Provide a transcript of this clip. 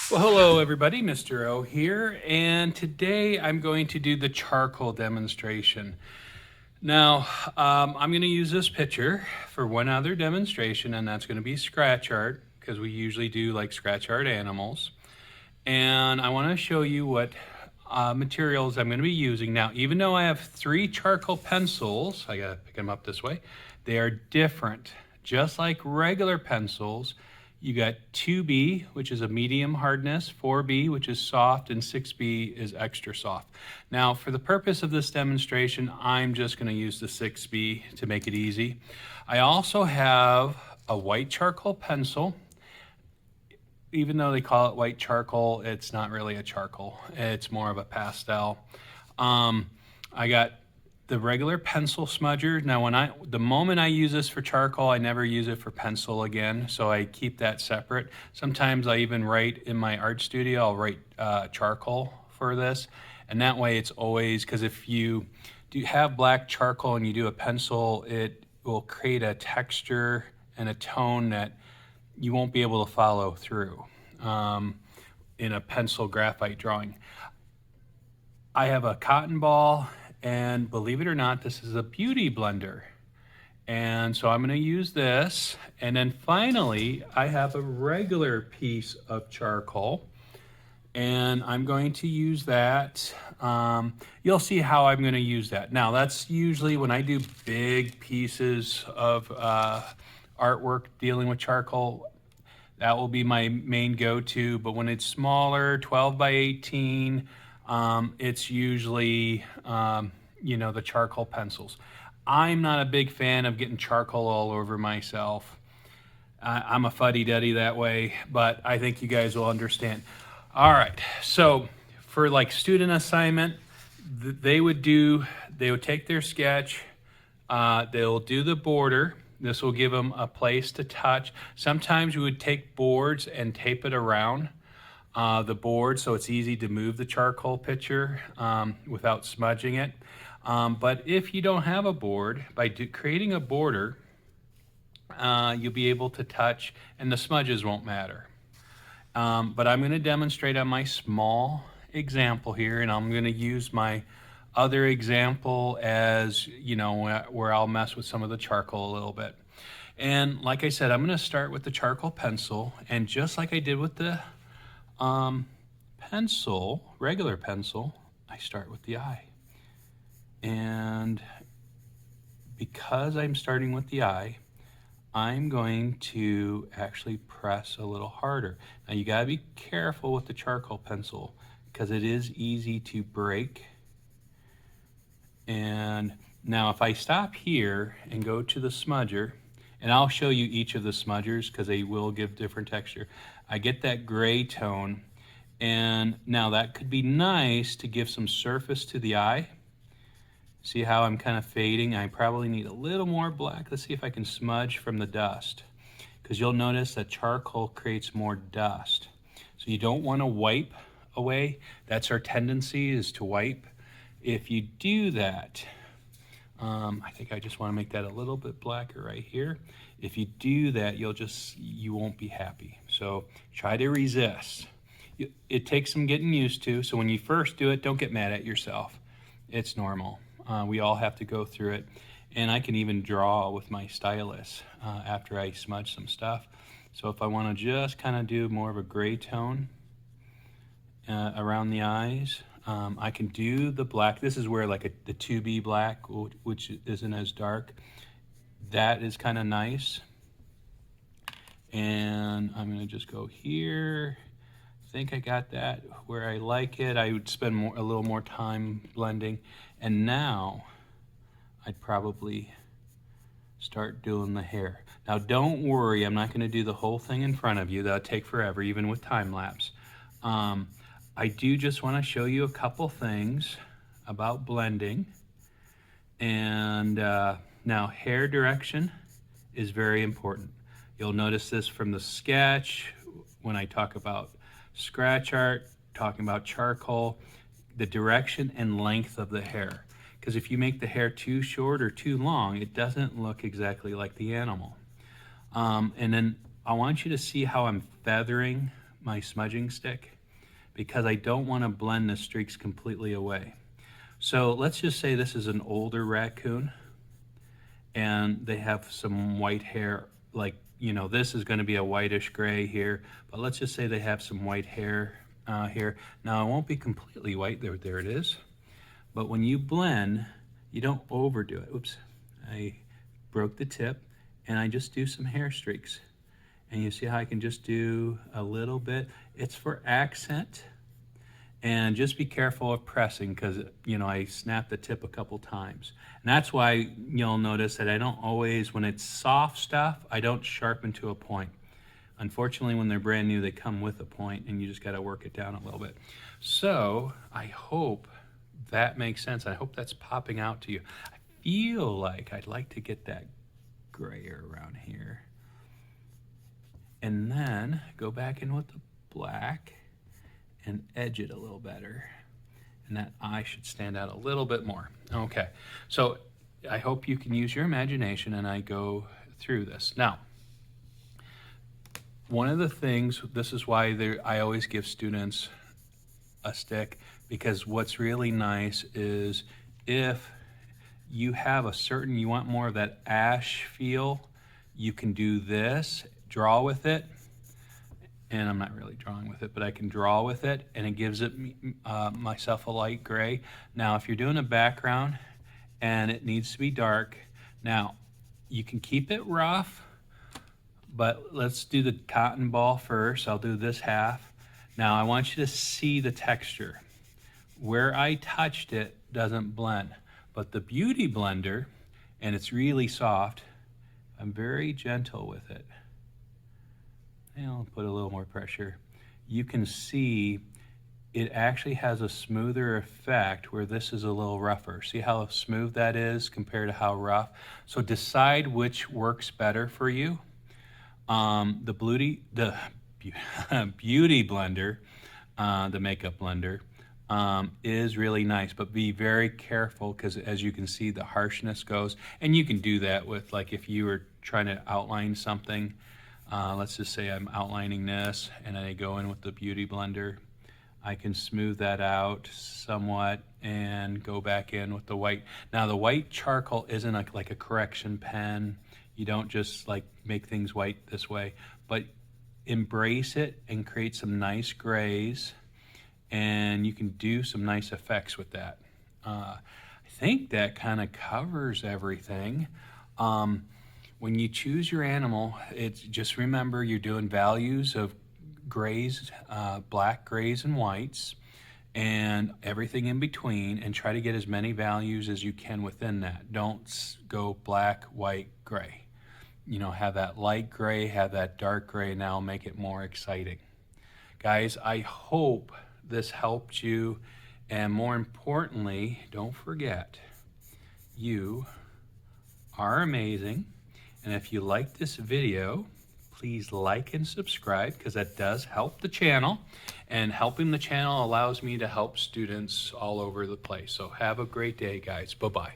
Well, hello everybody, Mr. O here, and today I'm going to do the charcoal demonstration. Now, I'm going to use this picture for one other demonstration, and that's going to be scratch art, because we usually do like scratch art animals. And I want to show you what materials I'm going to be using. Now, even though I have 3 charcoal pencils, I got to pick them up this way, they are different. Just like regular pencils, you got 2B, which is a medium hardness, 4B, which is soft, and 6B is extra soft. Now, for the purpose of this demonstration, I'm just going to use the 6B to make it easy. I also have a white charcoal pencil. Even though they call it white charcoal, it's not really a charcoal. It's more of a pastel. I got the regular pencil smudger. Now, the moment I use this for charcoal, I never use it for pencil again, so I keep that separate. Sometimes I even write in my art studio, I'll write charcoal for this, and that way it's always, because if you do have black charcoal and you do a pencil, it will create a texture and a tone that you won't be able to follow through in a pencil graphite drawing. I have a cotton ball, and believe it or not, this is a beauty blender. And so I'm going to use this. And then finally, I have a regular piece of charcoal, and I'm going to use that. You'll see how I'm going to use that. Now, that's usually when I do big pieces of artwork dealing with charcoal. That will be my main go-to, but when it's smaller, 12 by 18, it's usually, the charcoal pencils. I'm not a big fan of getting charcoal all over myself. I'm a fuddy-duddy that way, but I think you guys will understand. All right, so for like student assignment, they would take their sketch, they'll do the border. This will give them a place to touch. Sometimes we would take boards and tape it around the board so it's easy to move the charcoal picture without smudging it. But if you don't have a board, by creating a border, you'll be able to touch and the smudges won't matter. But I'm going to demonstrate on my small example here, and I'm going to use my other example as, where I'll mess with some of the charcoal a little bit. And like I said, I'm going to start with the charcoal pencil, and just like I did with the regular pencil, I start with the eye. And because I'm starting with the eye, I'm going to actually press a little harder. Now you got to be careful with the charcoal pencil because it is easy to break. And now if I stop here and go to the smudger, and I'll show you each of the smudgers because they will give different texture. I get that gray tone, and now that could be nice to give some surface to the eye. See how I'm kind of fading? I probably need a little more black. Let's see if I can smudge from the dust, because you'll notice that charcoal creates more dust. So you don't want to wipe away. That's our tendency, is to wipe. If you do that, I think I just want to make that a little bit blacker right here. If you do that, you won't be happy. So try to resist. It takes some getting used to. So when you first do it, don't get mad at yourself. It's normal. We all have to go through it. And I can even draw with my stylus after I smudge some stuff. So if I want to just kind of do more of a gray tone around the eyes, I can do the black. This is where like the 2B black, which isn't as dark. That is kind of nice. And I'm going to just go here. I think I got that where I like it. I would spend a little more time blending. And now I'd probably start doing the hair. Now don't worry, I'm not going to do the whole thing in front of you. That'll take forever, even with time lapse. I do just want to show you a couple things about blending. And now hair direction is very important. You'll notice this from the sketch when I talk about scratch art, talking about charcoal, the direction and length of the hair. Because if you make the hair too short or too long, it doesn't look exactly like the animal. And then I want you to see how I'm feathering my smudging stick because I don't want to blend the streaks completely away. So let's just say this is an older raccoon and they have some white hair, like, you know, this is going to be a whitish gray here, but let's just say they have some white hair here. Now it won't be completely white, there it is. But when you blend, you don't overdo it. Oops, I broke the tip, and I just do some hair streaks. And you see how I can just do a little bit? It's for accent. And just be careful of pressing because, you know, I snapped the tip a couple times. And that's why you'll notice that I don't always, when it's soft stuff, I don't sharpen to a point. Unfortunately, when they're brand new, they come with a point and you just got to work it down a little bit. So I hope that makes sense. I hope that's popping out to you. I feel like I'd like to get that grayer around here. And then go back in with the black and edge it a little better. And that eye should stand out a little bit more. Okay, so I hope you can use your imagination and I go through this. Now, one of the things, this is why I always give students a stick, because what's really nice is if you have you want more of that ash feel, you can do this, draw with it. And I'm not really drawing with it, but I can draw with it, and it gives it myself a light gray. Now, if you're doing a background and it needs to be dark, now you can keep it rough, but let's do the cotton ball first. I'll do this half. Now, I want you to see the texture. Where I touched it doesn't blend, but the Beauty Blender, and it's really soft, I'm very gentle with it. And I'll put a little more pressure. You can see it actually has a smoother effect where this is a little rougher. See how smooth that is compared to how rough? So decide which works better for you. The Beauty Blender, the makeup blender, is really nice, but be very careful because as you can see, the harshness goes. And you can do that with, like, if you were trying to outline something, let's just say I'm outlining this and I go in with the Beauty Blender. I can smooth that out somewhat and go back in with the white. Now the white charcoal isn't like a correction pen. You don't just like make things white this way, but embrace it and create some nice grays, and you can do some nice effects with that. I think that kind of covers everything. When you choose your animal, it's just remember you're doing values of grays, black, grays, and whites, and everything in between, and try to get as many values as you can within that. Don't go black, white, gray. You know, have that light gray, have that dark gray, now make it more exciting. Guys, I hope this helped you, and more importantly, don't forget, you are amazing. And if you like this video, please like and subscribe because that does help the channel, and helping the channel allows me to help students all over the place. So have a great day, guys. Bye-bye.